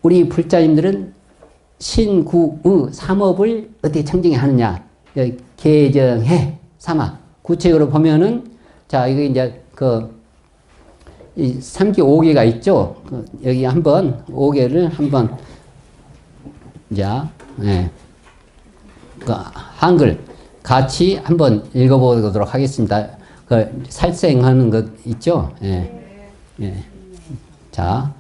우리 불자님들은 신구의 삼업을 어떻게 청정해 하느냐. 개정해 삼아. 구체적으로 보면은, 자, 이거 이제 이 3기 5개가 있죠. 여기 한번 5개를 한번, 자, 예. 한글 같이 한번 읽어보도록 하겠습니다. 살생하는 것 있죠. 예. 예. 자,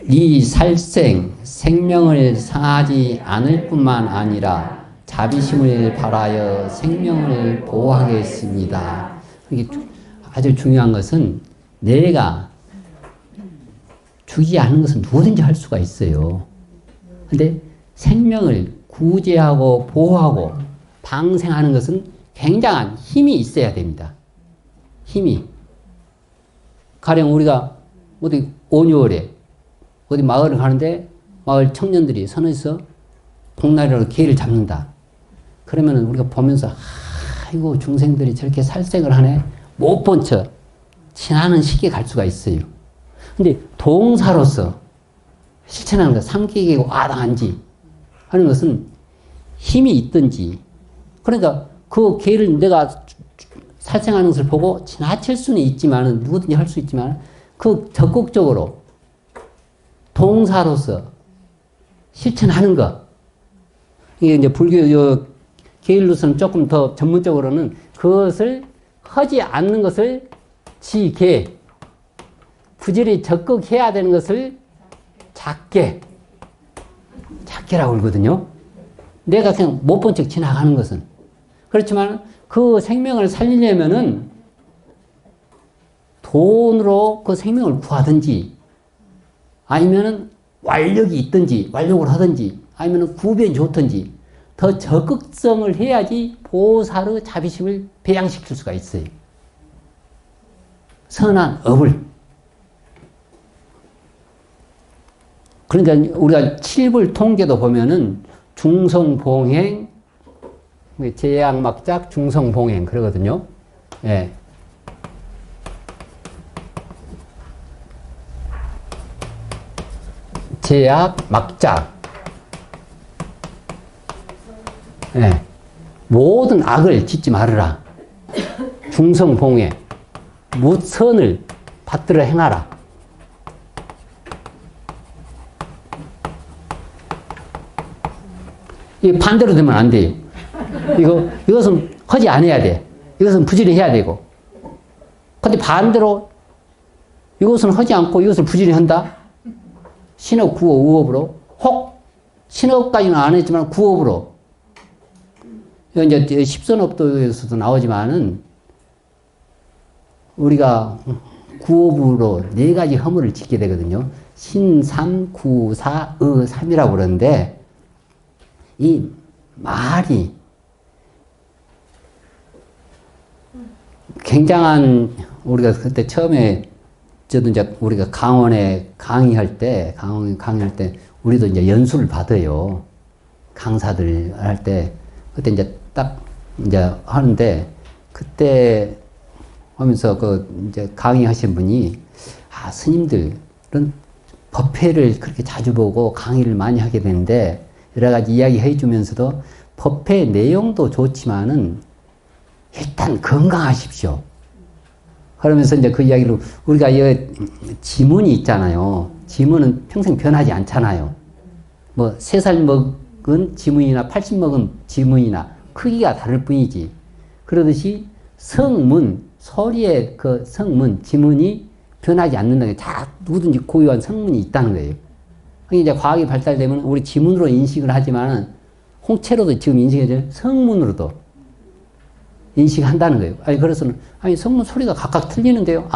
이 살생, 생명을 상하지 않을 뿐만 아니라 자비심을 발하여 생명을 보호하겠습니다. 이게 아주 중요한 것은 내가 죽이지 않는 것은 누구든지 할 수가 있어요. 근데 생명을 구제하고 보호하고 방생하는 것은 굉장한 힘이 있어야 됩니다. 힘이. 가령 우리가 어디 5월에 어디 마을을 가는데 마을 청년들이 선에서 복날이라고 개를 잡는다. 그러면 우리가 보면서 아이고 중생들이 저렇게 살생을 하네. 못 본 척 지나는 시기에 갈 수가 있어요. 근데 동사로서 실천하는 것, 삼기계고 와당한지 하는 것은 힘이 있든지, 그러니까 그 개를 내가 살생하는 것을 보고 지나칠 수는 있지만, 누구든지 할 수 있지만, 그 적극적으로 동사로서 실천하는 것. 이게 이제 불교 계율로서는 조금 더 전문적으로는 그것을 하지 않는 것을 지계, 부지런히 적극해야 되는 것을 작계라고 그러거든요. 내가 그냥 못 본 척 지나가는 것은. 그렇지만 그 생명을 살리려면은 돈으로 그 생명을 구하든지, 아니면은 완력이 있든지, 완력을 하든지, 아니면은 구변이 좋든지, 더 적극성을 해야지 보살의 자비심을 배양시킬 수가 있어요. 선한 업을. 그러니까 우리가 칠불 통계도 보면은 중성봉행, 제약막작, 중성봉행 그러거든요. 예. 제약막작. 예. 모든 악을 짓지 말아라. 중성봉행. 무선을 받들어 행하라. 이 반대로 되면 안 돼요. 이것은 하지 않아야 돼. 이것은 부지런히 해야 되고. 근데 반대로 이것은 하지 않고 이것을 부지런히 한다? 신업, 구업, 우업으로. 혹 신업까지는 안 했지만 구업으로. 이제 십선업도에서도 나오지만은 우리가 구업으로 4가지 허물을 짓게 되거든요. 신삼, 구사, 의삼이라고 그러는데, 이 말이 굉장한, 우리가 그때 처음에 저도 이제 우리가 강원에 강의할 때 우리도 이제 연수를 받아요. 강사들 할 때. 그때 이제 딱 이제 하는데, 그때 하면서 이제 강의하신 분이, 스님들은 법회를 그렇게 자주 보고 강의를 많이 하게 되는데, 여러 가지 이야기 해주면서도 법회 내용도 좋지만은 일단 건강하십시오. 그러면서 이제 그 이야기로, 우리가 이 지문이 있잖아요. 지문은 평생 변하지 않잖아요. 뭐 3살 먹은 지문이나 80 먹은 지문이나 크기가 다를 뿐이지. 그러듯이 성문, 소리의 그 성문, 지문이 변하지 않는다는 게 다 누구든지 고유한 성문이 있다는 거예요. 이제 과학이 발달되면 우리 지문으로 인식을 하지만 홍채로도 지금 인식해줘요. 성문으로도 인식한다는 거예요. 그래서 성문 소리가 각각 틀리는데요.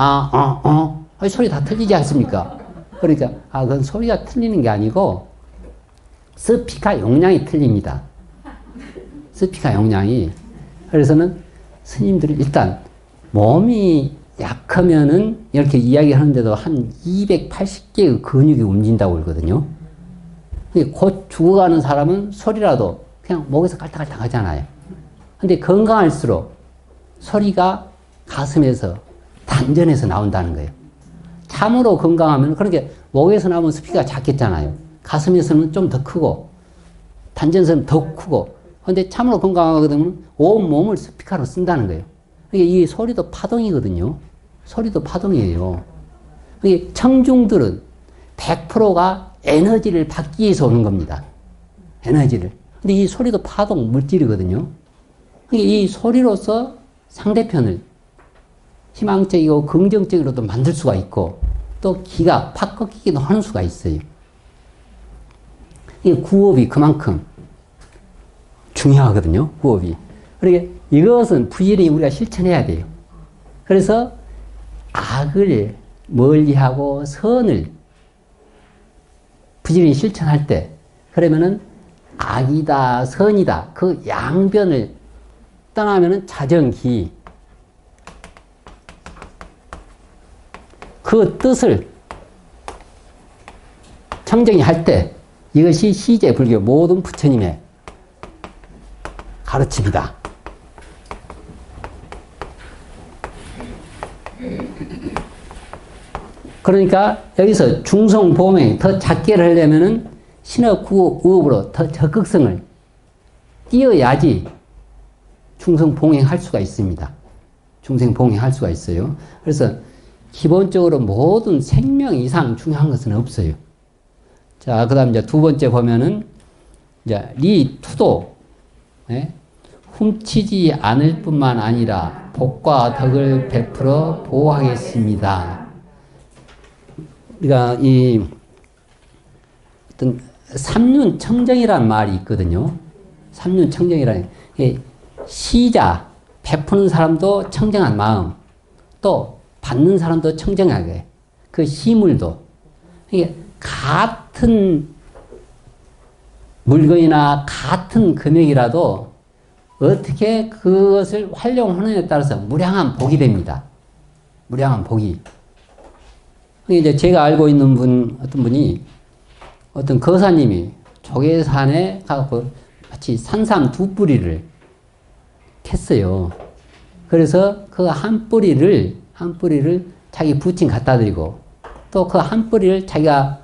소리 다 틀리지 않습니까? 그러니까 그건 소리가 틀리는 게 아니고 스피커 용량이 틀립니다. 스피커 용량이. 그래서는 스님들이 일단 몸이 약하면은 이렇게 이야기하는데도 한 280개의 근육이 움직인다고 그러거든요. 곧 죽어가는 사람은 소리라도 그냥 목에서 깔딱깔딱 하잖아요. 근데 건강할수록 소리가 가슴에서 단전에서 나온다는 거예요. 참으로 건강하면, 그렇게 목에서 나오면 스피커가 작겠잖아요. 가슴에서는 좀 더 크고, 단전에서는 더 크고, 근데 참으로 건강하거든 온 몸을 스피커로 쓴다는 거예요. 이 소리도 파동이거든요. 소리도 파동이에요. 청중들은 100%가 에너지를 받기 위해서 오는 겁니다. 에너지를. 근데 이 소리도 파동, 물질이거든요. 이 소리로서 상대편을 희망적이고 긍정적으로도 만들 수가 있고, 또 기가 팍 꺾이기도 하는 수가 있어요. 이 구호흡이 그만큼 중요하거든요. 구호흡이. 그러니까 이것은 부지런히 우리가 실천해야 돼요. 그래서 악을 멀리하고 선을 부지런히 실천할 때, 그러면은 악이다, 선이다, 그 양변을 떠나면은 자정기, 그 뜻을 청정히 할 때, 이것이 시제 불교 모든 부처님의 가르침이다. 그러니까 여기서 중성보명이 더 작게를 하려면은 신어구호흡으로 더 적극성을 띄어야지 중성봉행할 수가 있습니다. 중성봉행할 수가 있어요. 그래서 기본적으로 모든 생명 이상 중요한 것은 없어요. 자, 그 다음 이제 두 번째 보면은 이제 리투도, 예? 훔치지 않을 뿐만 아니라 복과 덕을 베풀어 보호하겠습니다. 우리가 이 어떤 삼륜청정이라는 말이 있거든요. 삼륜청정이라는 시자, 베푸는 사람도 청정한 마음, 또 받는 사람도 청정하게, 그 시물도 이게 같은 물건이나 같은 금액이라도 어떻게 그것을 활용하느냐에 따라서 무량한 복이 됩니다. 무량한 복이. 이제 제가 알고 있는 어떤 분이, 어떤 거사님이 조계산에 가서 마치 산삼 2뿌리를 캤어요. 그래서 그 한 뿌리를 자기 부친 갖다 드리고, 또 그 한 뿌리를 자기가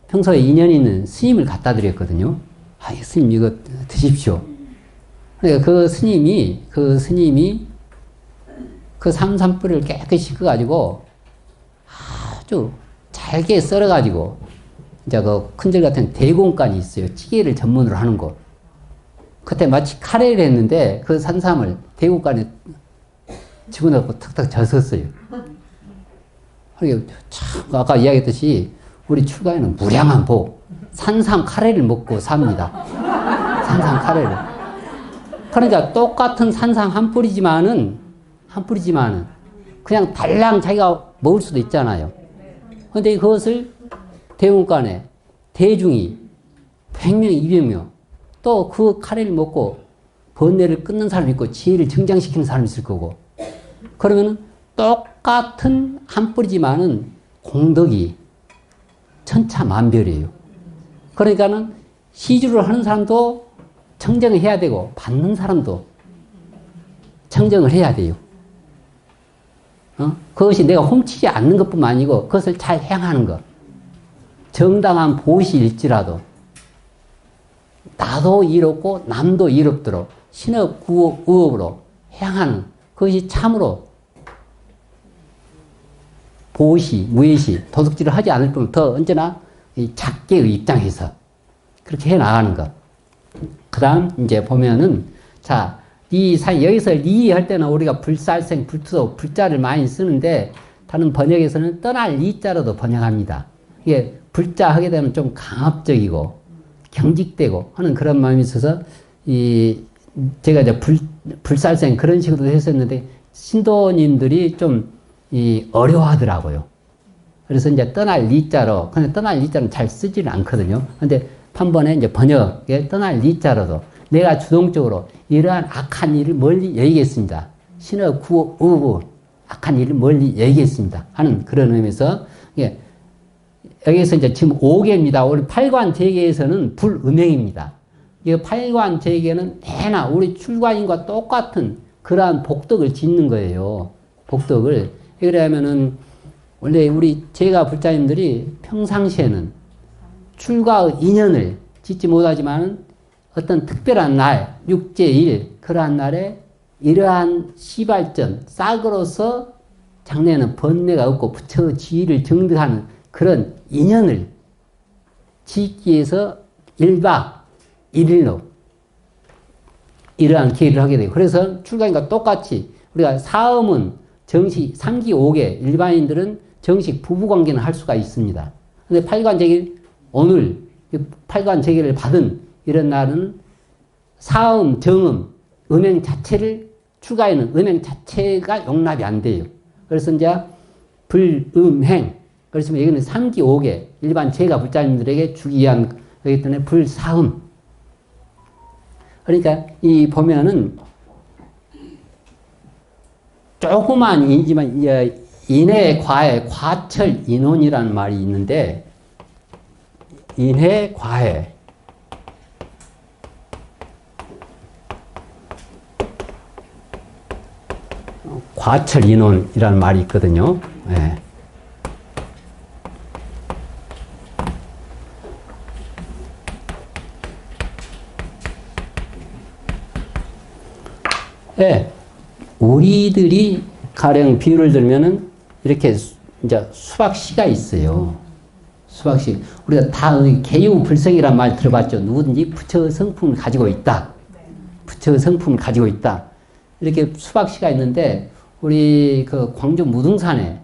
평소에 인연이 있는 스님을 갖다 드렸거든요. 아, 스님 이거 드십시오. 그러니까 그 스님이 그 산삼뿌리를 깨끗이 씻어가지고 아주 잘게 썰어가지고, 이제 그 큰절 같은 대공간이 있어요. 찌개를 전문으로 하는 곳. 그때 마치 카레를 했는데 그 산삼을 대공간에 집어넣고 탁탁 젖었어요. 그러니까 참 아까 이야기했듯이 우리 출가에는 무량한 복, 산삼 카레를 먹고 삽니다. 산삼 카레를. 그러니까 똑같은 산삼 한 뿌리지만은 그냥 달랑 자기가 먹을 수도 있잖아요. 근데 그것을 대공간에 대중이 100명, 200명, 또 그 카레를 먹고 번뇌를 끊는 사람이 있고 지혜를 증장시키는 사람이 있을 거고, 그러면은 똑같은 한 뿌리지만은 공덕이 천차만별이에요. 그러니까는 시주를 하는 사람도 청정을 해야 되고 받는 사람도 청정을 해야 돼요. 그것이 내가 훔치지 않는 것뿐만 아니고 그것을 잘 행하는 것. 정당한 보시일지라도 나도 이롭고 남도 이롭도록 신어구호흡으로 행하는 그것이 참으로 보시, 무예시, 도둑질을 하지 않을 뿐 더 언제나 이 작게의 입장에서 그렇게 해 나가는 것. 그 다음 이제 보면은 자, 여기서 리할 때는 우리가 불살생, 불투도, 불자를 많이 쓰는데 다른 번역에서는 떠날 리자로도 번역합니다. 이게 불자 하게 되면 좀 강압적이고 경직되고 하는 그런 마음이 있어서 제가 이제 불살생 그런 식으로 했었는데 신도님들이 좀 어려워하더라고요. 그래서 이제 떠날 리자로, 근데 떠날 리자는 잘 쓰지는 않거든요. 근데 판번에 이제 번역에 떠날 리자로도 내가 주동적으로 이러한 악한 일을 멀리 여기겠습니다. 신의 구호, 악한 일을 멀리 여기겠습니다. 하는 그런 의미에서, 예, 여기서 이제 지금 5개입니다. 우리 8관 재계에서는 불음행입니다. 이 8관 재계는 내나 우리 출가인과 똑같은 그러한 복덕을 짓는 거예요. 복덕을. 그러면은, 원래 우리 제가 불자님들이 평상시에는 출가의 인연을 짓지 못하지만 어떤 특별한 날, 육제일, 그러한 날에 이러한 시발점, 싹으로서 장래에는 번뇌가 없고 부처의 지위를 증득하는 그런 인연을 짓기 위해서 1박 1일로 이러한 기회를 하게 돼요. 그래서 출가인과 똑같이 우리가 사음은 정식 3기 5개, 일반인들은 정식 부부관계는 할 수가 있습니다. 근데 팔관제길, 오늘 팔관제길을 받은 이런 날은 사음, 정음, 음행 자체를 출가에는 음행 자체가 용납이 안 돼요. 그래서 이제 불음행, 그렇지만 여기는 3기 5개, 일반 제가 불자님들에게 주기 위한 거기 때문에 불사음. 그러니까 이 보면은 조그만 이지만 인해 과해 과철 인원이라는 말이 있는데 인해 과해 과철 인원이라는 말이 있거든요. 네. 네. 우리들이 가령 비유를 들면은 이렇게 이제 수박씨가 있어요. 수박씨. 우리가 다 개유불성이란 말 들어봤죠. 누구든지 부처의 성품을 가지고 있다. 부처의 성품을 가지고 있다. 이렇게 수박씨가 있는데 우리 그 광주 무등산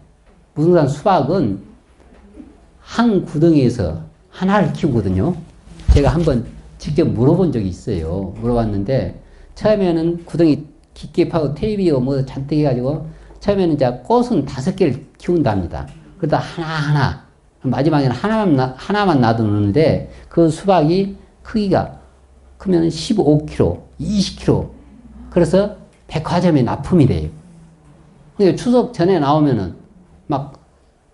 수박은 한 구덩이에서 하나를 키우거든요. 제가 한번 직접 물어본 적이 있어요. 물어봤는데 처음에는 구덩이 깊게 파고 테이비어 뭐 잔뜩 해가지고 처음에는 이제 꽃은 5개를 키운답니다. 그러다 하나하나 마지막에는 하나만 놔두는데 그 수박이 크기가 크면 15kg, 20kg. 그래서 백화점에 납품이 돼요. 근데 추석 전에 나오면은 막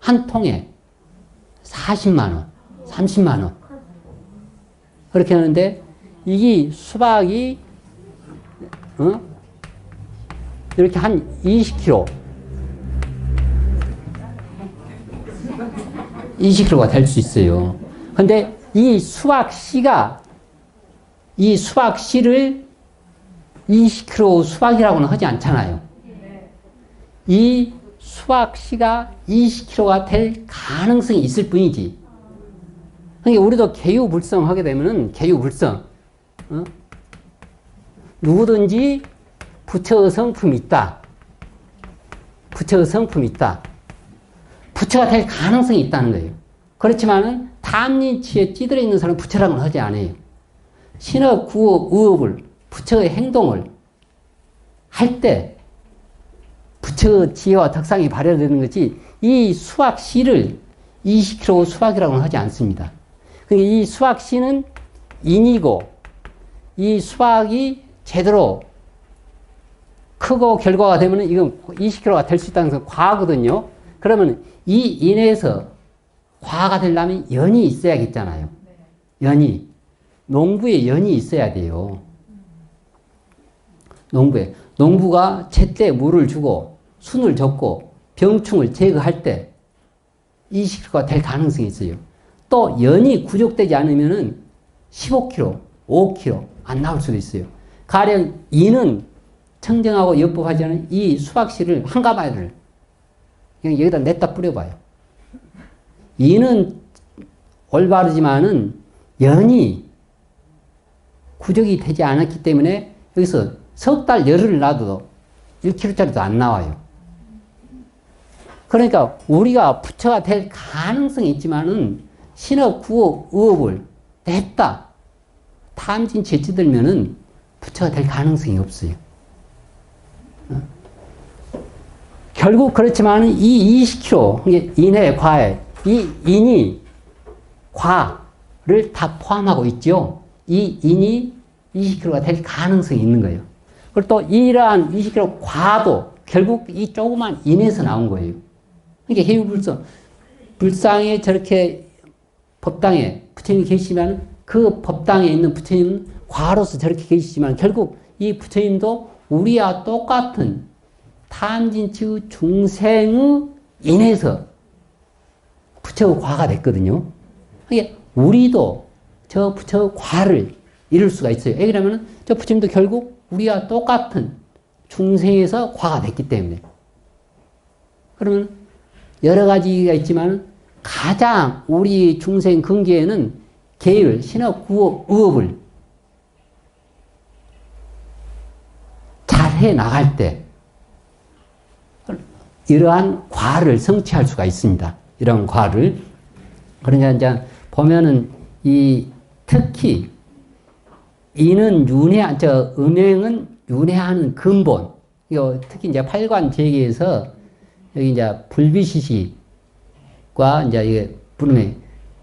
한 통에 40만원, 30만원. 그렇게 하는데 이게 수박이 이렇게 한 20kg, 20kg가 될 수 있어요. 근데 이 수박씨를 20kg 수박이라고는 하지 않잖아요. 이 수박씨가 20kg가 될 가능성이 있을 뿐이지. 그러니까 우리도 개유불성 하게 되면은 개유불성, 누구든지 부처의 성품이 있다. 부처의 성품이 있다. 부처가 될 가능성이 있다는 거예요. 그렇지만은 탐진치에 찌들어 있는 사람은 부처라고는 하지 않아요. 신업, 구업, 의업을 부처의 행동을 할 때 부처의 지혜와 덕상이 발현되는 거지 이 수학씨를 20kg 수학이라고는 하지 않습니다. 그러니까 이 수학씨는 인이고 이 수학이 제대로 크고 결과가 되면 이건 20kg가 될 수 있다는 건 과거거든요. 그러면 이 인에서 과가 되려면 연이 있어야겠잖아요. 연이. 농부에 연이 있어야 돼요. 농부가 제때 물을 주고 순을 젓고 병충을 제거할 때 20kg가 될 가능성이 있어요. 또 연이 구족되지 않으면은 15kg, 5kg 안 나올 수도 있어요. 가령 인은 청정하고 엽법하지 않은 이 수박씨를 한 가마를 그냥 여기다 냈다 뿌려봐요. 인은 올바르지만은 연이 구족이 되지 않았기 때문에 여기서 석 달 열흘을 놔둬도 1kg짜리도 안 나와요. 그러니까 우리가 부처가 될 가능성이 있지만은 신업, 구업, 의업을 냈다. 탐진치에 찌들면은 부처가 될 가능성이 없어요. 결국 그렇지만 이 20kg, 인해, 과해, 이 인이 과를 다 포함하고 있죠. 이 인이 20kg가 될 가능성이 있는 거예요. 그리고 또 이러한 20kg 과도 결국 이 조그만 인에서 나온 거예요. 그러니까 해유불성, 불상에 저렇게 법당에 부처님이 계시면 그 법당에 있는 부처님은 과로서 저렇게 계시지만 결국 이 부처님도 우리와 똑같은 탐진치의 중생의 인에서 부처 과가 됐거든요. 이게 우리도 저 부처 과를 이룰 수가 있어요. 왜 그러면은 저 부처님도 결국 우리와 똑같은 중생에서 과가 됐기 때문에. 그러면 여러 가지가 있지만 가장 우리 중생 근기에는 계율, 신업, 구업, 의업을 잘 해 나갈 때 이러한 과를 성취할 수가 있습니다. 이런 과를. 그러니까 이제 보면은 이 특히 이는 음행은 윤회하는 근본. 특히 이제 팔관제계에서 여기 이제 불비시식과 이제 이게 부름에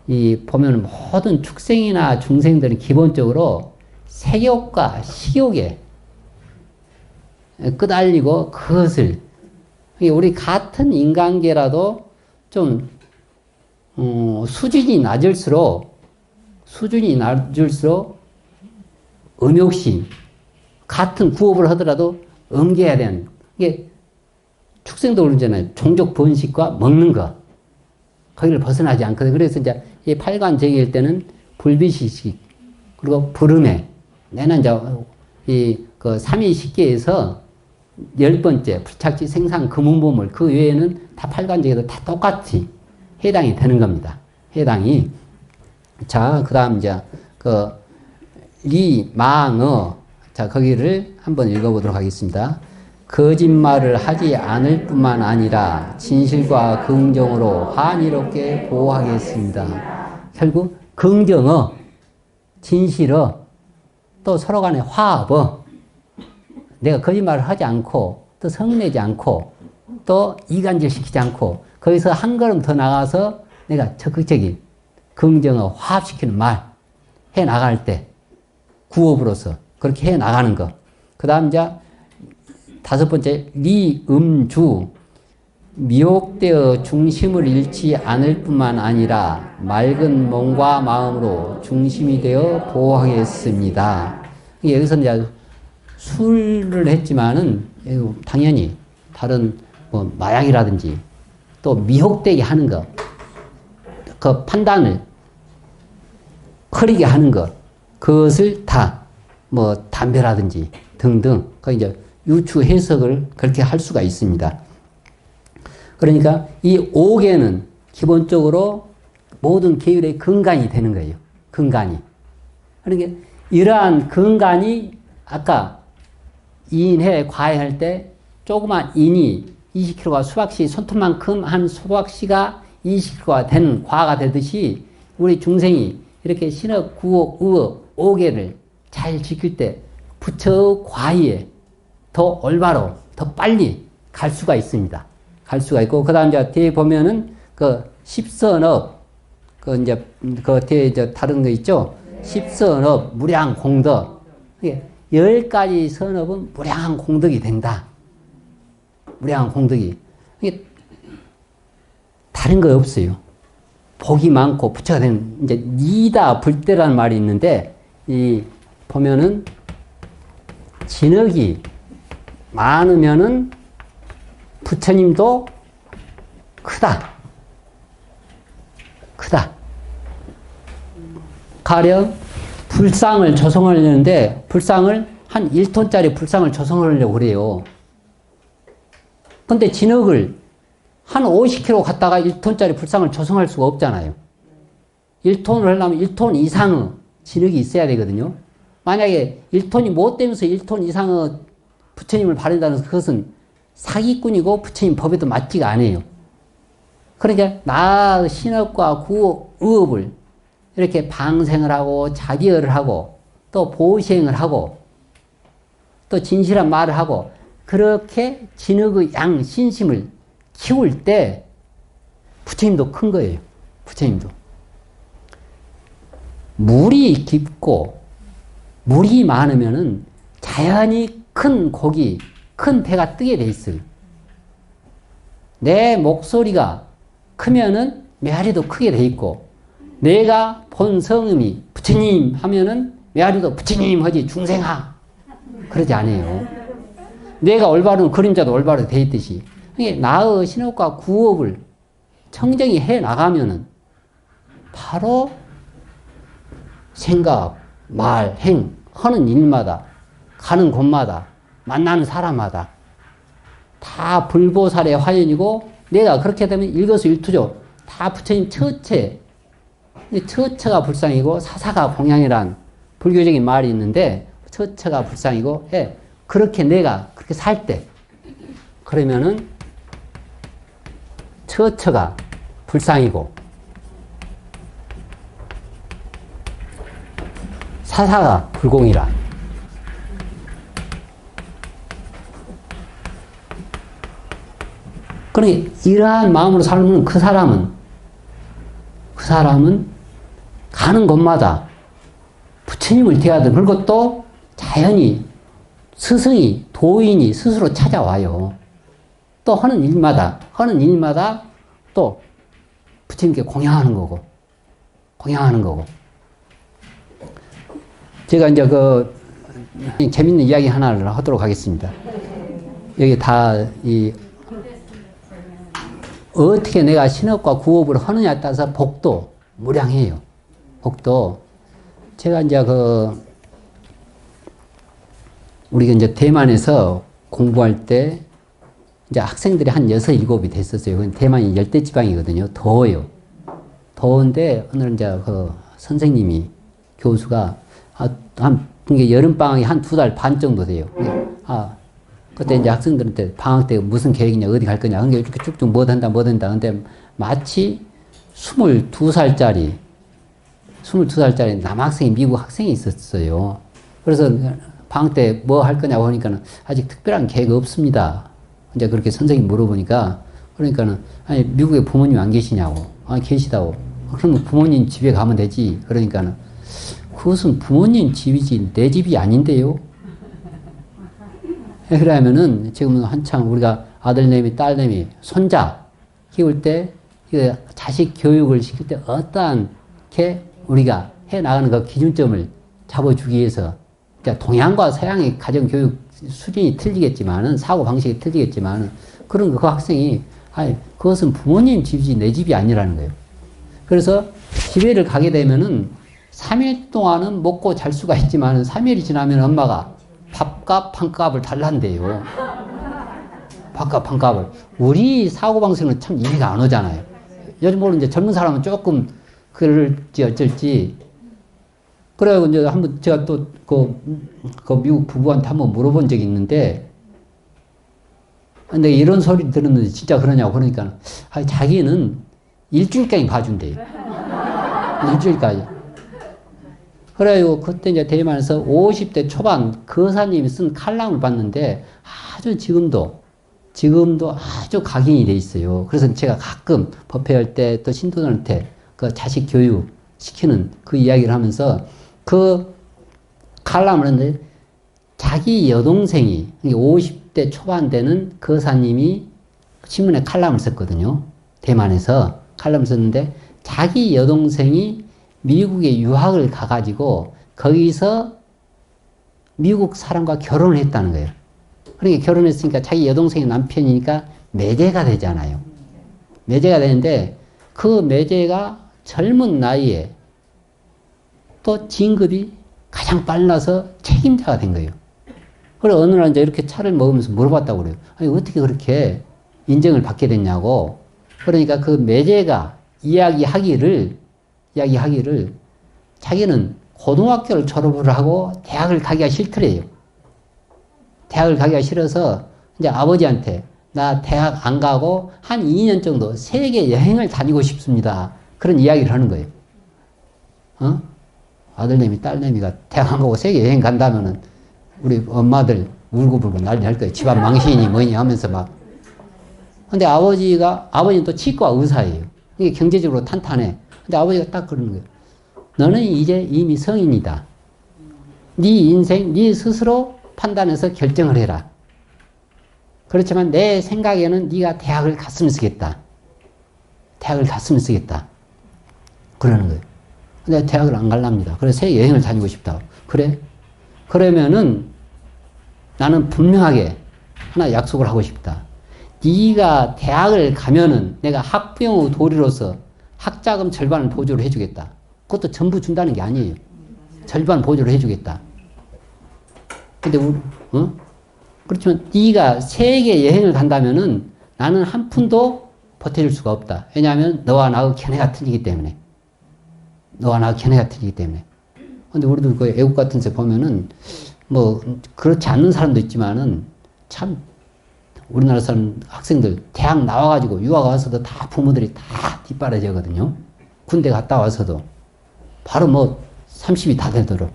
이 보면 모든 축생이나 중생들은 기본적으로 색욕과 식욕에 끄달리고 그것을 우리 같은 인간계라도 좀 수준이 낮을수록 음욕심 같은 구업을 하더라도 엄게해야 되는 이게 축생도 그러잖아요. 종족 번식과 먹는 거 거기를 벗어나지 않거든요. 그래서 이제 이 팔관제기일 때는 불비시식 그리고 불음해 내는 이제 그 삼위식계에서 10번째 불착지 생산 금운보물 그 외에는 다 팔관제기도 다 똑같이 해당이 되는 겁니다. 해당이. 자, 그 다음 이제 그 리망어 자 거기를 한번 읽어보도록 하겠습니다. 거짓말을 하지 않을 뿐만 아니라 진실과 긍정으로 환희롭게 보호하겠습니다. 결국 긍정어, 진실어, 또 서로 간의 화합어, 내가 거짓말을 하지 않고 또 성내지 않고 또 이간질시키지 않고 거기서 한 걸음 더 나가서 내가 적극적인 긍정어 화합시키는 말 해나갈 때 구업으로서 그렇게 해나가는 것. 그 다음 이제 5번째 리음주 미혹되어 중심을 잃지 않을 뿐만 아니라 맑은 몸과 마음으로 중심이 되어 보호하겠습니다. 여기서 이제 술을 했지만은 당연히 다른 뭐 마약이라든지 또 미혹되게 하는 것, 그 판단을 흐리게 하는 것, 그것을 다 뭐 담배라든지 등등 그 이제 유추 해석을 그렇게 할 수가 있습니다. 그러니까 이 5개는 기본적으로 모든 계율의 근간이 되는 거예요. 근간이. 그러니까 이러한 근간이 아까 인해 과해할 때 조그만 인이 20kg가 수박씨 손톱만큼 한 수박씨가 20kg가 된 과가 되듯이 우리 중생이 이렇게 신업, 구업, 의업, 5개를 잘 지킬 때 부처 과의에 더 올바로, 더 빨리 갈 수가 있습니다. 갈 수가 있고, 그 다음 이제 뒤에 보면은 그 십선업, 그 이제 그 뒤에 이제 다른 거 있죠? 십선업, 무량 공덕. 10가지 선업은 무량한 공덕이 된다. 무량한 공덕이. 이게 다른 거 없어요. 복이 많고 부처가 되는, 이제 이다 불대라는 말이 있는데, 이 보면은 진흙이 많으면은 부처님도 크다. 가령 불상을 조성하려는데 불상을 한 1톤짜리 불상을 조성하려고 그래요. 근데 진흙을 한 50kg 갖다가 1톤짜리 불상을 조성할 수가 없잖아요. 1톤을 하려면 1톤 이상의 진흙이 있어야 되거든요. 만약에 1톤이 못 되면서 1톤 이상의 부처님을 바른다는 것은 그것은 사기꾼이고 부처님 법에도 맞지가 않아요. 그러니까 나의 신업과 구업, 의업을 이렇게 방생을 하고 자기열을 하고 또 보시행을 하고 또 진실한 말을 하고 그렇게 진흙의 양 신심을 키울 때 부처님도 큰 거예요. 부처님도. 물이 깊고 물이 많으면은 자연히 큰 고기, 큰 배가 뜨게 돼 있어요. 내 목소리가 크면은 메아리도 크게 돼 있고, 내가 본 성음이 부처님 하면은 메아리도 부처님 하지 중생아 그러지 않아요. 내가 올바른 그림자도 올바르게 돼 있듯이 나의 신업과 구업을 청정히 해 나가면은 바로 생각, 말, 행, 하는 일마다, 가는 곳마다, 만나는 사람마다 다 불보살의 화연이고, 내가 그렇게 되면 일거수일투족, 다 부처님 처체, 처처가 불상이고 사사가 공양이란 불교적인 말이 있는데, 처처가 불상이고, 그렇게 내가 그렇게 살 때, 그러면은 처처가 불상이고 사사가 불공이라. 그러니 이러한 마음으로 살면 그 사람은 가는 곳마다 부처님을 대하든, 그리고 또 자연히 스승이 도인이 스스로 찾아와요. 또 하는 일마다 또 부처님께 공양하는 거고. 제가 이제 재밌는 이야기 하나를 하도록 하겠습니다. 여기 다 어떻게 내가 신업과 구업을 하느냐에 따라서 복도 무량해요. 복도. 제가 이제 우리가 이제 대만에서 공부할 때 이제 학생들이 한 6, 7이 됐었어요. 대만이 열대지방이거든요. 더워요. 더운데 오늘 이제 선생님이, 교수가 이게 여름방학이 한 2달 반 정도 돼요. 그때 이제 학생들한테 방학 때 무슨 계획이냐, 어디 갈 거냐, 이렇게 쭉쭉 뭐 한다. 근데 마치 22살짜리 남학생이, 미국 학생이 있었어요. 그래서 방학 때 뭐 할 거냐고 하니까는 아직 특별한 계획 없습니다. 이제 그렇게 선생님이 물어보니까, 그러니까는, 아니, 미국에 부모님 안 계시냐고. 계시다고. 그러면 부모님 집에 가면 되지. 그러니까는, 그것은 부모님 집이지 내 집이 아닌데요. 그러면은 지금 한창 우리가 아들내미, 딸내미, 손자 키울 때, 자식 교육을 시킬 때 어떠한게 우리가 해 나가는 그 기준점을 잡아주기 위해서, 동양과 서양의 가정 교육 수준이 틀리겠지만은, 사고 방식이 틀리겠지만은, 그런 그 학생이, 그것은 부모님 집이지 내 집이 아니라는 거예요. 그래서 집에를 가게 되면은 3일 동안은 먹고 잘 수가 있지만은 3일이 지나면 엄마가 밥값, 판값을 달란대요. 밥값, 판값을. 우리 사고방식은 참 이해가 안 오잖아요. 요즘 이제 젊은 사람은 조금 그럴지 어쩔지. 그래가지고 이제 한번 제가 또 미국 부부한테 한번 물어본 적이 있는데, 근데 이런 소리 들었는데 진짜 그러냐고. 그러니까, 자기는 일주일까지 봐준대요. 일주일까지. 그래가지고 그때 이제 대만에서 50대 초반 거사님이 쓴 칼럼을 봤는데 지금도 아주 각인이 돼 있어요. 그래서 제가 가끔 법회할 때 또 신도들한테 그 자식 교육 시키는 그 이야기를 하면서 그 칼럼을 했는데, 자기 여동생이 50대 초반 되는 거사님이 신문에 칼럼을 썼거든요. 대만에서 칼럼을 썼는데, 자기 여동생이 미국에 유학을 가가지고 거기서 미국 사람과 결혼을 했다는 거예요. 그러니까 결혼했으니까 자기 여동생의 남편이니까 매제가 되잖아요. 매제가 되는데, 그 매제가 젊은 나이에 또 진급이 가장 빨라서 책임자가 된 거예요. 그래 어느 날 이제 이렇게 차를 먹으면서 물어봤다고 그래요. 아니, 어떻게 그렇게 인정을 받게 됐냐고. 그러니까 그 매제가 이야기하기를 자기는 고등학교를 졸업을 하고 대학을 가기가 싫더래요. 대학을 가기가 싫어서 이제 아버지한테 나 대학 안 가고 한 2년 정도 세계 여행을 다니고 싶습니다. 그런 이야기를 하는 거예요. 아들내미, 딸내미가 대학 안 가고 세계 여행 간다면은 우리 엄마들 울고불고 난리 날 거예요. 집안 망신이니 뭐니 하면서 막. 근데 아버지는 또 치과 의사예요. 이게 경제적으로 탄탄해. 근데 아버지가 딱 그러는 거예요. 너는 이제 이미 성인이다. 네 인생, 네 스스로 판단해서 결정을 해라. 그렇지만 내 생각에는 네가 대학을 갔으면 쓰겠다. 대학을 갔으면 쓰겠다. 그러는 거예요. 근데 대학을 안 갈랍니다. 그래서 세계 여행을 다니고 싶다. 그래? 그러면은 나는 분명하게 하나 약속을 하고 싶다. 네가 대학을 가면은 내가 학부형 도리로서 학자금 절반을 보조를 해주겠다. 그것도 전부 준다는 게 아니에요. 절반 보조를 해주겠다. 근데 우리, 그렇지만 네가 세계 여행을 간다면은 나는 한 푼도 버텨줄 수가 없다. 왜냐하면 너와 나의 견해가 틀리기 때문에. 너와 나의 견해가 틀리기 때문에. 근데 우리도 그 애국 같은 데 보면은 뭐 그렇지 않는 사람도 있지만은 참 우리나라 사람 학생들 대학 나와가지고 유학 와서도 다 부모들이 다 뒷바라지거든요. 군대 갔다 와서도 바로 뭐 30이 다 되도록.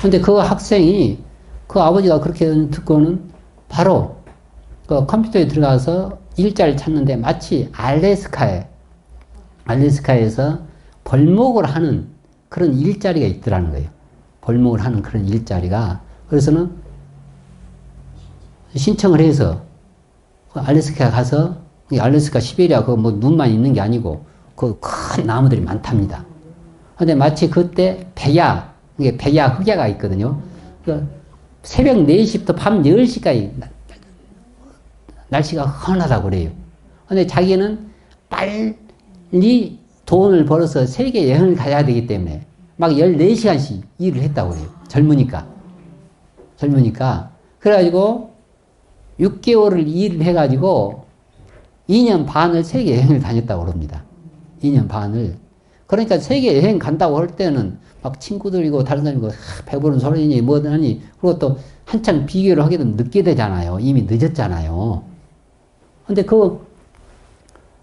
근데 그 학생이 그 아버지가 그렇게 듣고는 바로 그 컴퓨터에 들어가서 일자리를 찾는데 마치 알래스카에서 벌목을 하는 그런 일자리가 있더라는 거예요. 벌목을 하는 그런 일자리가. 그래서는 신청을 해서 알래스카 가서, 알래스카 시베리아 그 뭐 눈만 있는 게 아니고 그 큰 나무들이 많답니다. 근데 마치 그때 이게 백야 흑야가 있거든요. 그 새벽 4시부터 밤 10시까지 날씨가 헌하다고 그래요. 근데 자기는 빨리 돈을 벌어서 세계 여행을 가야 되기 때문에 막 14시간씩 일을 했다고 그래요. 젊으니까. 그래가지고 6개월을 일을 해가지고 2년 반을 세계 여행을 다녔다고 그럽니다. 2년 반을. 그러니까 세계 여행 간다고 할 때는 막 친구들이고 다른 사람이고 배부른 소리니 뭐더니 그리고 또 한참 비교를 하게 되면 늦게 되잖아요. 이미 늦었잖아요. 근데 그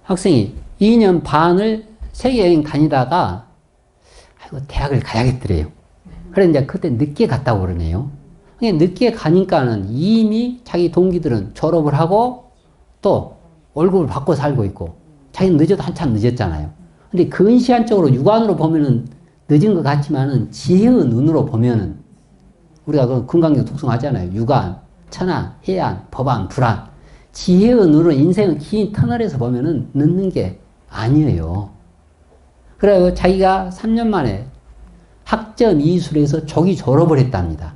학생이 2년 반을 세계 여행 다니다가 아이고 대학을 가야겠더래요. 그래 이제 그때 늦게 갔다고 그러네요. 늦게 가니까는 이미 자기 동기들은 졸업을 하고 또 월급을 받고 살고 있고 자기는 늦어도 한참 늦었잖아요. 근데 근시안적으로 육안으로 보면은 늦은 것 같지만은 지혜의 눈으로 보면은 우리가 그 금강경 독송하잖아요. 육안, 천안, 해안, 법안, 불안. 지혜의 눈으로 인생의 긴 터널에서 보면은 늦는 게 아니에요. 그래서 자기가 3년 만에 학점 이수에서 조기 졸업을 했답니다.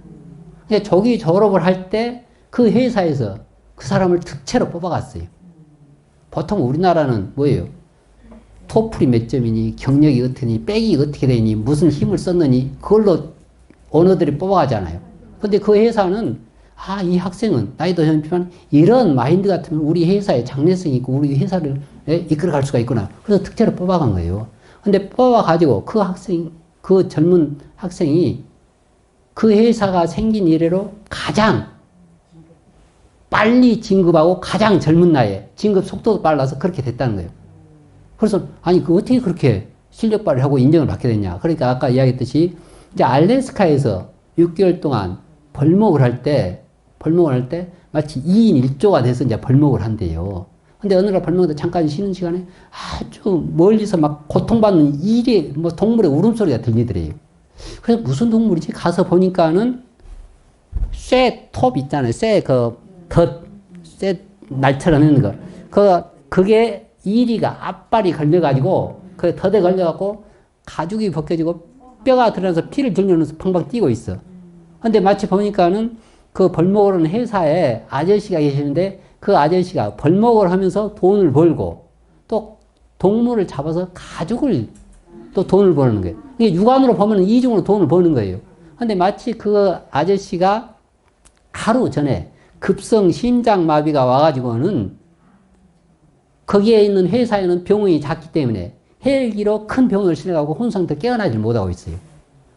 조기 졸업을 할 때 그 회사에서 그 사람을 특채로 뽑아갔어요. 보통 우리나라는 뭐예요? 토플이 몇 점이니, 경력이 어떠니, 백이 어떻게 되니, 무슨 힘을 썼느니, 그걸로 오너들이 뽑아가잖아요. 근데 그 회사는, 이 학생은 나이도 젊지만 이런 마인드 같으면 우리 회사에 장래성이 있고 우리 회사를 이끌어갈 수가 있구나. 그래서 특채로 뽑아간 거예요. 근데 뽑아가지고 그 젊은 학생이 그 회사가 생긴 이래로 가장 빨리 진급하고 가장 젊은 나이에 진급 속도도 빨라서 그렇게 됐다는 거예요. 그래서 어떻게 그렇게 실력 발휘를 하고 인정을 받게 됐냐. 그러니까 아까 이야기했듯이 이제 알래스카에서 6개월 동안 벌목을 할 때 마치 2인 1조가 돼서 이제 벌목을 한대요. 근데 어느 날 벌목에서 잠깐 쉬는 시간에 아주 멀리서 막 고통받는 동물의 울음소리가 들리더래요. 그래서 무슨 동물이지? 가서 보니까는 쇠톱 있잖아요. 쇠 날처럼 있는 거. 그게 이리가 앞발이 걸려가지고, 그 덫에 걸려갖고, 가죽이 벗겨지고, 뼈가 드러나서 피를 들려면서 팡팡 뛰고 있어. 근데 마치 보니까는 그 벌목을 하는 회사에 아저씨가 계시는데, 그 아저씨가 벌목을 하면서 돈을 벌고, 또 동물을 잡아서 가죽을 또 돈을 버는 거예요. 이게 육안으로 보면 이중으로 돈을 버는 거예요. 근데 마치 그 아저씨가 하루 전에 급성 심장마비가 와가지고는 거기에 있는 회사에는 병원이 작기 때문에 헬기로 큰 병원을 실어가고 혼상도 깨어나지 못하고 있어요.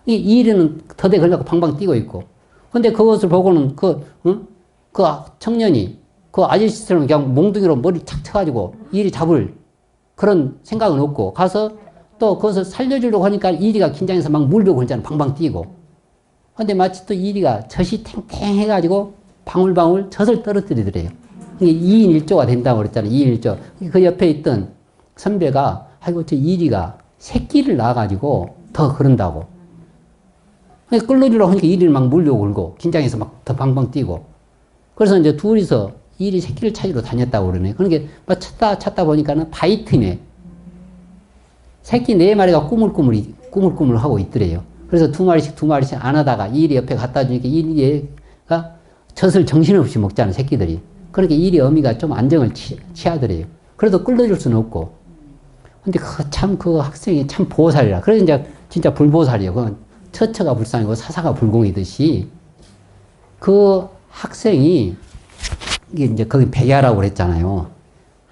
이 일에는 더대 걸려고 방방 뛰고 있고. 근데 그것을 보고는 그 청년이 그 아저씨처럼 그냥 몽둥이로 머리 착 쳐가지고 일이 잡을 그런 생각은 없고 가서 또 그것을 살려주려고 하니까 이리가 긴장해서 막 물벼고 그러잖아. 방방 뛰고. 근데 마치 또 이리가 젖이 탱탱해가지고 방울방울 젖을 떨어뜨리더래요. 이게 2인 1조가 된다고 그랬잖아요. 2인 1조. 그 옆에 있던 선배가, 저 이리가 새끼를 낳아가지고 더 그런다고. 끌어주려고 하니까 이리를 막 물려고 울고, 긴장해서 막 더 방방 뛰고. 그래서 이제 둘이서 이리 새끼를 찾으러 다녔다고 그러네. 그러니까 막 찾다 보니까는 바위 틈에 새끼 4마리가 꾸물꾸물 하고 있더래요. 그래서 2마리씩 안 하다가 이리 옆에 갖다 주니까 이리가 젖을 정신없이 먹잖아, 새끼들이. 그러니까 이리 어미가 좀 안정을 취하더래요. 그래도 끌어줄 수는 없고. 근데 그 학생이 참 보살이라. 그래서 이제 진짜 불보살이에요. 그건 처처가 불상이고 사사가 불공이듯이 그 학생이 이게 이제 거기 백야라고 그랬잖아요.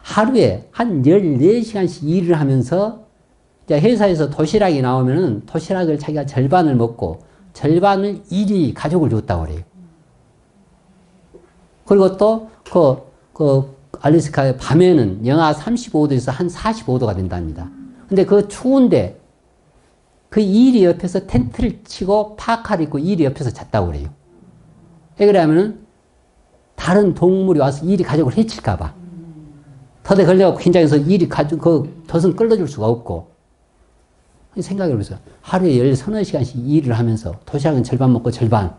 하루에 한 14시간씩 일을 하면서 이제 회사에서 도시락이 나오면은 도시락을 자기가 절반을 먹고 절반을 일이 가족을 줬다고 그래요. 그리고 또 알래스카 밤에는 영하 35도에서 한 45도가 된답니다. 근데 그 추운데 그 일이 옆에서 텐트를 치고 파카를 입고 일이 옆에서 잤다고 그래요. 왜 그러냐면은 다른 동물이 와서 일이 가족을 해칠까봐. 덫에 걸려갖고 긴장해서 일이 덫은 끌어줄 수가 없고. 생각해보세요. 하루에 13시간씩 일을 하면서 도시락은 절반 먹고 절반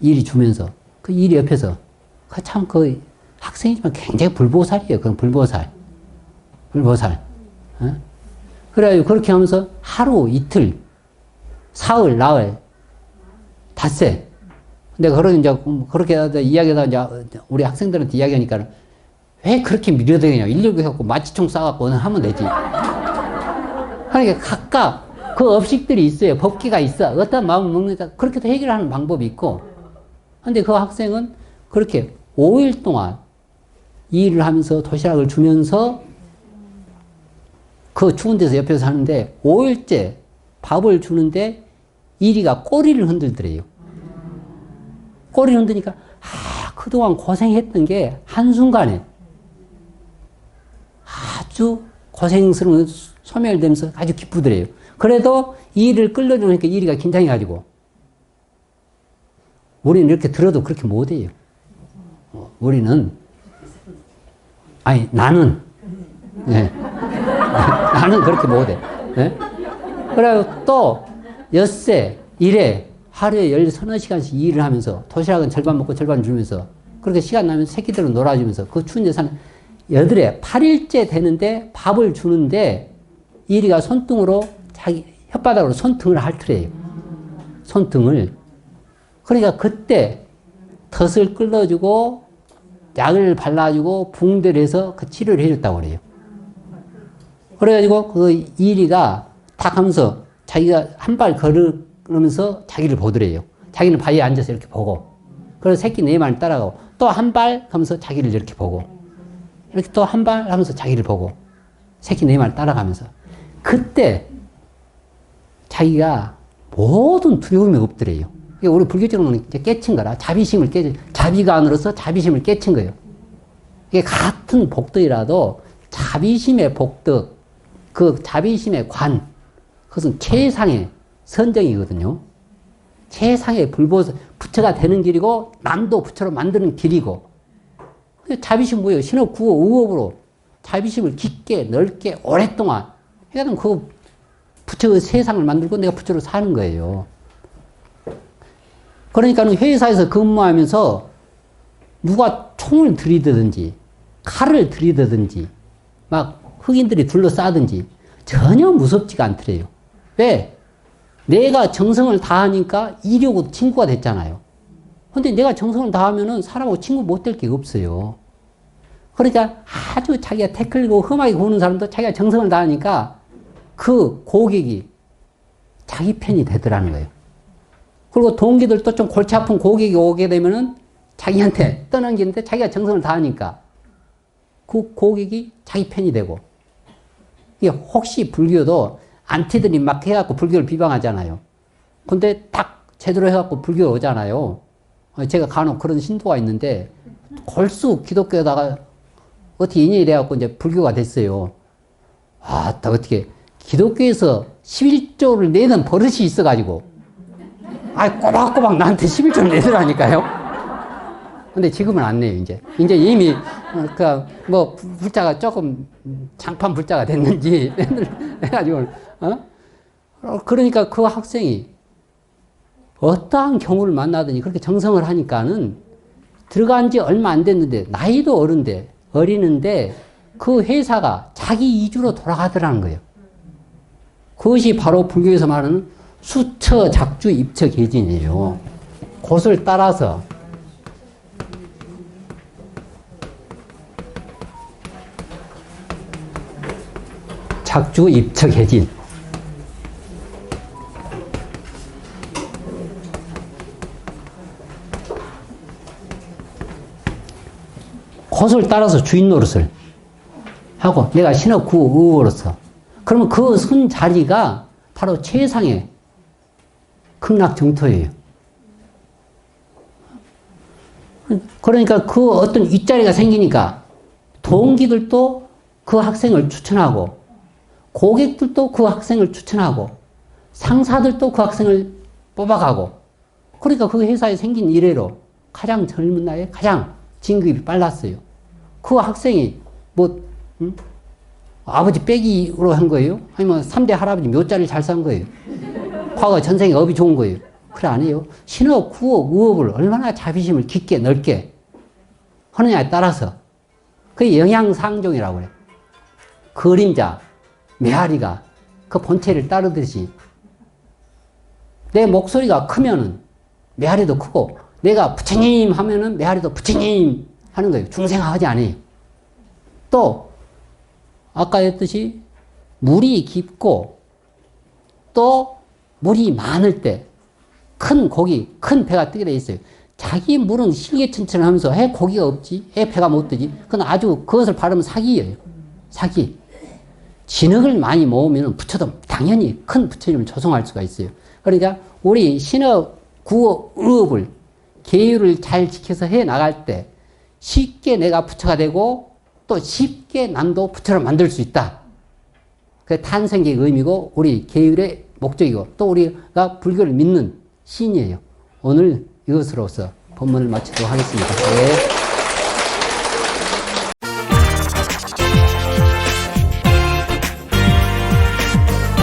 일이 주면서 그 일이 옆에서 참 학생이지만 굉장히 불보살이에요. 그건 불보살. 어? 그래가지고 그렇게 하면서 하루, 이틀, 사흘, 나흘, 닷새. 근데 그렇게 이야기하다 이제 우리 학생들한테 이야기하니까 왜 그렇게 밀어대냐. 119 해갖고 마취총 쏴갖고 하면 되지. 그러니까 각각 그 업식들이 있어요. 법기가 있어. 어떤 마음을 먹는다. 그렇게도 해결하는 방법이 있고. 근데 그 학생은 그렇게 5일 동안 일을 하면서 도시락을 주면서 그 추운 데서 옆에서 하는데 5일째 밥을 주는데 이리가 꼬리를 흔들더래요. 꼬리를 흔드니까 그동안 고생했던 게 한순간에 아주 고생스러운 소멸되면서 아주 기쁘더래요. 그래도 이를 끌려주니까 이리가 긴장해가지고 우리는 이렇게 들어도 그렇게 못해요. 우리는 나는 네. 나는 그렇게 못해. 네? 그리고 또 엿새 일에 하루에 13시간씩 일을 하면서 도시락은 절반 먹고 절반 주면서 그렇게 시간 나면 새끼들은 놀아주면서 그 추운 데 사는 8일째 되는데 밥을 주는데 이리가 손등으로 자기 혓바닥으로 손등을 핥으래요. 손등을. 그러니까 그때 덫을 끌어주고 약을 발라주고 붕대를 해서 그 치료를 해줬다고 그래요. 그래가지고 그 이리가 탁 하면서 자기가 한 발 걸으면서 자기를 보더래요. 자기는 바위에 앉아서 이렇게 보고. 그래서 새끼 4마리 따라가고 또 한 발 하면서 자기를 이렇게 보고. 이렇게 또 한 발 하면서 자기를 보고. 새끼 4마리 따라가면서. 그때 자기가 모든 두려움이 없더래요. 우리 불교적으로는 깨친 거라. 자비관으로서 자비심을 깨친 거예요. 이게 같은 복덕이라도 자비심의 복덕, 그 자비심의 관, 그것은 최상의 선정이거든요. 최상의 부처가 되는 길이고, 남도 부처로 만드는 길이고. 자비심 뭐예요? 신업, 구호, 의업으로 자비심을 깊게, 넓게, 오랫동안. 그러니까 그 부처의 세상을 만들고 내가 부처로 사는 거예요. 그러니까 회사에서 근무하면서 누가 총을 들이대든지, 칼을 들이대든지, 막 흑인들이 둘러싸든지 전혀 무섭지가 않더래요. 왜? 내가 정성을 다하니까 이려고 친구가 됐잖아요. 근데 내가 정성을 다하면은 사람하고 친구 못 될 게 없어요. 그러니까 아주 자기가 태클고 험하게 구는 사람도 자기가 정성을 다하니까 그 고객이 자기 편이 되더라는 거예요. 그리고 동기들도 좀 골치 아픈 고객이 오게 되면은 자기한테 떠넘기는데 자기가 정성을 다하니까 그 고객이 자기 편이 되고. 이게 혹시 불교도 안티들이 막 해갖고 불교를 비방하잖아요. 근데 딱 제대로 해갖고 불교 오잖아요. 제가 간혹 그런 신도가 있는데 골수 기독교에다가 어떻게 인연이 돼갖고 이제 불교가 됐어요. 또 어떻게 기독교에서 11조를 내는 버릇이 있어가지고 꼬박꼬박 나한테 11조를 내더라니까요. 근데 지금은 안 내요, 이제. 이제 이미, 불자가 조금 장판 불자가 됐는지, 해가지고, 그러니까 그 학생이 어떠한 경우를 만나더니 그렇게 정성을 하니까는 들어간 지 얼마 안 됐는데, 나이도 어리는데, 그 회사가 자기 이주로 돌아가더라는 거예요. 그것이 바로 불교에서 말하는 수처, 작주, 입처, 계진이에요. 곳을 따라서 작주 입척해진. 곳을 따라서 주인 노릇을 하고 내가 신업구의로서 그러면 그 선 자리가 바로 최상의 극락정토예요. 그러니까 그 어떤 윗자리가 생기니까 동기들도 그 학생을 추천하고 고객들도 그 학생을 추천하고 상사들도 그 학생을 뽑아가고 그러니까 그 회사에 생긴 이래로 가장 젊은 나이에 가장 진급이 빨랐어요. 그 학생이 뭐 아버지 빼기로 한 거예요? 아니면 3대 할아버지 묘자리를 잘 산 거예요? 과거 전생에 업이 좋은 거예요? 그래 아니에요. 신업, 구업, 의업을 얼마나 자비심을 깊게 넓게 하느냐에 따라서 그게 영양상종이라고 그래요. 그림자, 메아리가 그 본체를 따르듯이 내 목소리가 크면은 메아리도 크고 내가 부처님 하면은 메아리도 부처님 하는 거예요. 중생화하지 않아요. 또 아까 했듯이 물이 깊고 또 물이 많을 때 큰 고기, 큰 배가 뜨게 돼 있어요. 자기 물은 실개천천을 하면서 해 고기가 없지, 해 배가 못 뜨지. 그건 아주 그것을 바르면 사기예요. 사기. 진흙을 많이 모으면 부처도 당연히 큰 부처님을 조성할 수가 있어요. 그러니까 우리 신업, 구업, 의업을 계율을 잘 지켜서 해 나갈 때 쉽게 내가 부처가 되고 또 쉽게 남도 부처를 만들 수 있다. 그 탄생의 의미고 우리 계율의 목적이고 또 우리가 불교를 믿는 신이에요. 오늘 이것으로서 본문을 마치도록 하겠습니다. 네.